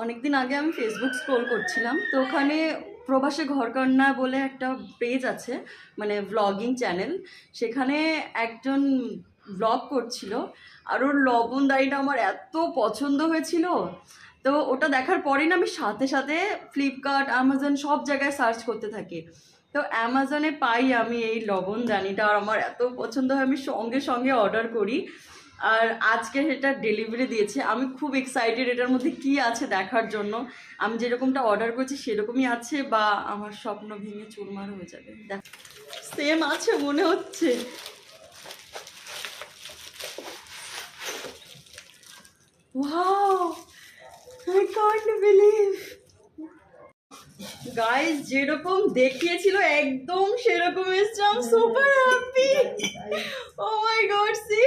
অনেকদিন আগে আমি ফেসবুক স্ক্রোল করছিলাম, তো ওখানে প্রবাসে ঘরকন্যা বলে একটা পেজ আছে, মানে ভ্লগিং চ্যানেল। সেখানে একজন ভ্লগ করছিল, আর ওর লবণদারিটা আমার এত পছন্দ হয়েছিল। তো ওটা দেখার পরেই না আমি সাথে সাথে ফ্লিপকার্ট, অ্যামাজন সব জায়গায় সার্চ করতে থাকি। তো অ্যামাজনে পাই আমি এই লবণদানিটা, আর আমার এত পছন্দ হয় আমি সঙ্গে সঙ্গে অর্ডার করি। আর আজকে সেটা ডেলিভারি দিয়েছে। আমি খুব এক্সাইটেড এটার মধ্যে কি আছে দেখার জন্য। আমি যেরকমটা অর্ডার করেছি সেরকমই আছে, বা আমার স্বপ্ন ভেঙে চুরমার হয়ে যাবে। দেখ, সেম আছে মনে হচ্ছে। Wow, I can't believe. Guys, যেরকম দেখিয়েছিল একদম সেরকম এসছে। I am super happy. Oh my god, C